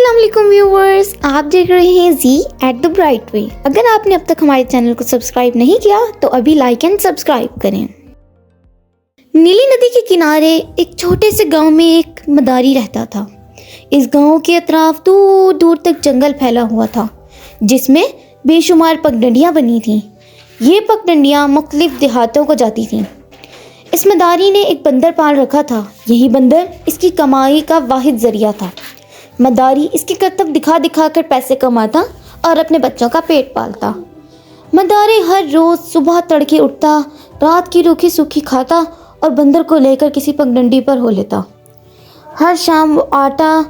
अस्सलाम वालेकुम व्यूवर्स, आप देख रहे हैं जी एट द ब्राइट वे। अगर आपने अब तक हमारे चैनल को सब्सक्राइब नहीं किया तो अभी लाइक एंड सब्सक्राइब करें। नीली नदी के किनारे एक छोटे से गांव में एक मदारी रहता था। इस गांव के अतराफ दूर दूर तक जंगल फैला हुआ था जिसमें बेशुमार पगडंडियाँ बनी थीं। ये पगडंडियाँ मुख्तलिफ देहातों को जाती थीं। इस मदारी ने एक बंदर पाल रखा था। यही बंदर इसकी कमाई का वाहिद जरिया था। मदारी इसके करतब दिखा दिखा कर पैसे कमाता और अपने बच्चों का पेट पालता। मदारी हर रोज़ सुबह तड़के उठता, रात की रूखी सूखी खाता और बंदर को लेकर किसी पगडंडी पर हो लेता। हर शाम वो आटा,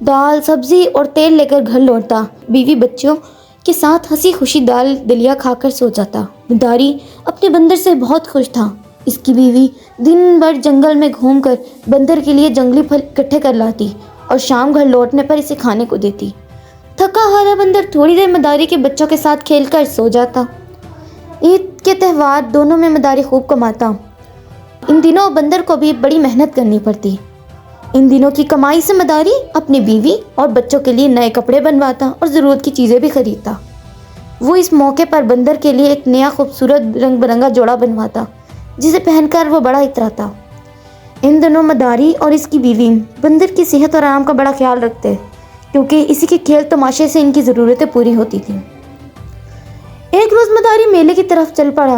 दाल, सब्ज़ी और तेल लेकर घर लौटता। बीवी बच्चों के साथ हंसी खुशी दाल दलिया खाकर सो जाता। मदारी अपने बंदर से बहुत खुश था। इसकी बीवी दिन भर जंगल में घूमकर बंदर के लिए जंगली फल इकट्ठे कर लाती और शाम घर लौटने पर इसे खाने को देती। थका हारा बंदर थोड़ी देर मदारी के बच्चों के साथ खेलकर सो जाता। ईद के त्यौहार दोनों में मदारी खूब कमाता। इन दिनों बंदर को भी बड़ी मेहनत करनी पड़ती। इन दिनों की कमाई से मदारी अपनी बीवी और बच्चों के लिए नए कपड़े बनवाता और ज़रूरत की चीज़ें भी खरीदता। वो इस मौके पर बंदर के लिए एक नया खूबसूरत रंग बिरंगा जोड़ा बनवाता जिसे पहनकर वो बड़ा इतराता। इन दिनों मदारी और इसकी बीवी बंदर की सेहत और आराम का बड़ा ख्याल रखते क्योंकि इसी के खेल तमाशे से इनकी ज़रूरतें पूरी होती थीं। एक रोज़ मदारी मेले की तरफ चल पड़ा।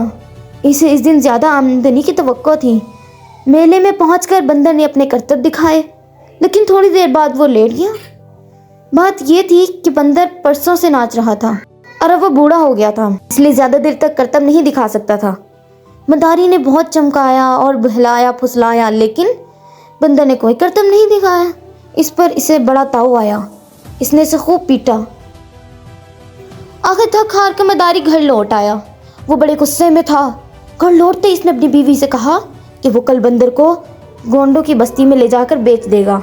इसे इस दिन ज़्यादा आमदनी की तवक्को थी। मेले में पहुंचकर बंदर ने अपने करतब दिखाए, लेकिन थोड़ी देर बाद वो लेट गया। बात यह थी कि बंदर परसों से नाच रहा था और अब वो बूढ़ा हो गया था, इसलिए ज़्यादा देर तक करतब नहीं दिखा सकता था। मदारी ने बहुत चमकाया और बहलाया फुसलाया, लेकिन बंदर ने कोई करतब नहीं दिखाया। इस पर इसे बड़ा ताव आया। इसने इसे खूब पीटा। आखिर थक हार कर मदारी घर लौट आया। वो बड़े गुस्से में था। घर लौटते इसने अपनी बीवी से कहा कि वो कल बंदर को गोंडों की बस्ती में ले जाकर बेच देगा।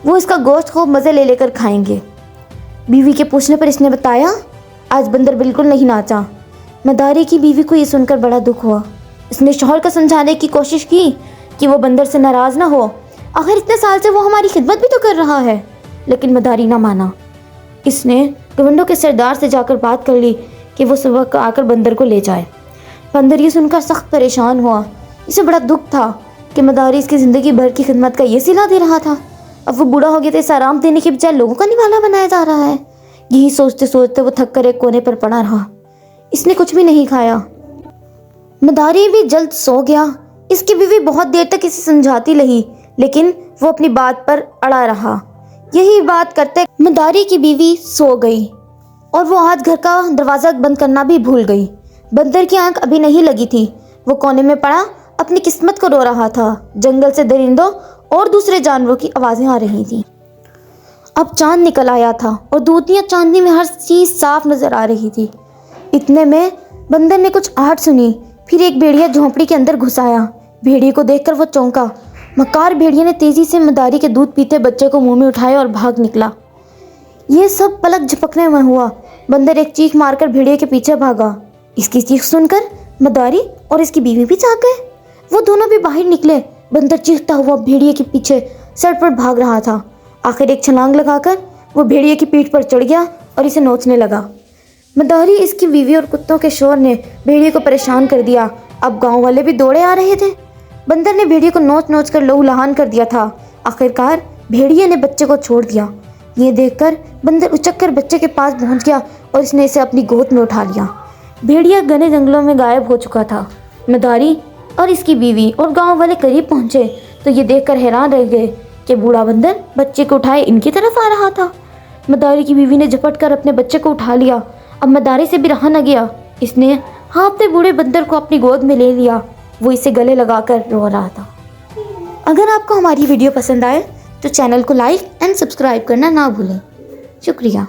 वो इसका गोश्त खूब मज़े ले लेकर खाएंगे। बीवी के पूछने पर इसने बताया, आज बंदर बिल्कुल नहीं नाचा। मदारी की बीवी को ये सुनकर बड़ा दुख हुआ। इसने शौहर को समझाने की कोशिश की कि वो बंदर से नाराज़ ना हो, आखिर इतने साल से वो हमारी खिदमत भी तो कर रहा है। लेकिन मदारी ना माना। इसने गवंडों के सरदार से जाकर बात कर ली कि वो सुबह आकर बंदर को ले जाए। बंदर ये सुनकर सख्त परेशान हुआ। इसे बड़ा दुख था कि मदारी इसकी ज़िंदगी भर की खिदमत का ये सिला दे रहा था। अब वो बूढ़ा हो गया तो इसे आराम देने के बजाय लोगों का निवाला बनाया जा रहा है। यही सोचते सोचते वो थक कर एक कोने पर पड़ा रहा। इसने कुछ भी नहीं खाया। मदारी भी जल्द सो गया। इसकी बीवी बहुत देर तक इसे समझाती रही, लेकिन वो अपनी बात पर अड़ा रहा। यही बात करते मदारी की बीवी सो गई और वो आज घर का दरवाज़ा बंद करना भी भूल गई। बंदर की आंख अभी नहीं लगी थी। वो कोने में पड़ा अपनी किस्मत को रो रहा था। जंगल से दरिंदों और दूसरे जानवरों की आवाज़ें आ रही थीं। अब चांद निकल आया था और दूधियाँ चांदनी में हर चीज़ साफ नज़र आ रही थी। इतने में बंदर ने कुछ आहट सुनी। फिर एक भेड़िया झोंपड़ी के अंदर घुस आया। भेड़िए को देखकर वो चौंका। मकार भेड़िए ने तेजी से मदारी के दूध पीते बच्चे को मुंह में उठाया और भाग निकला। ये सब पलक झपकने में हुआ। बंदर एक चीख मारकर भेड़िए के पीछे भागा। इसकी चीख सुनकर मदारी और इसकी बीवी भी जाग गए। वो दोनों भी बाहर निकले। बंदर चीखता हुआ भेड़िए के पीछे सड़क पर भाग रहा था। आखिर एक छलांग लगाकर वो भेड़िए की पीठ पर चढ़ गया और इसे नोचने लगा। मदारी, इसकी बीवी और कुत्तों के शोर ने भेड़िए को परेशान कर दिया। अब गांव वाले भी दौड़े आ रहे थे। बंदर ने भेड़िए को नोच नोच कर लहूलुहान कर दिया था। आखिरकार भेड़िए ने बच्चे को छोड़ दिया। ये देखकर बंदर उचक कर बच्चे के पास पहुंच गया और इसने इसे अपनी गोद में उठा लिया। भेड़िया घने जंगलों में गायब हो चुका था। मदारी और इसकी बीवी और गाँव वाले करीब पहुँचे तो ये देखकर हैरान रह गए कि बूढ़ा बंदर बच्चे को उठाए इनकी तरफ आ रहा था। मदारी की बीवी ने झपट कर अपने बच्चे को उठा लिया। अब मदारी से भी रहा न गया। इसने हाँफते बूढ़े बंदर को अपनी गोद में ले लिया। वो इसे गले लगाकर रो रहा था। अगर आपको हमारी वीडियो पसंद आए तो चैनल को लाइक एंड सब्सक्राइब करना ना भूलें। शुक्रिया।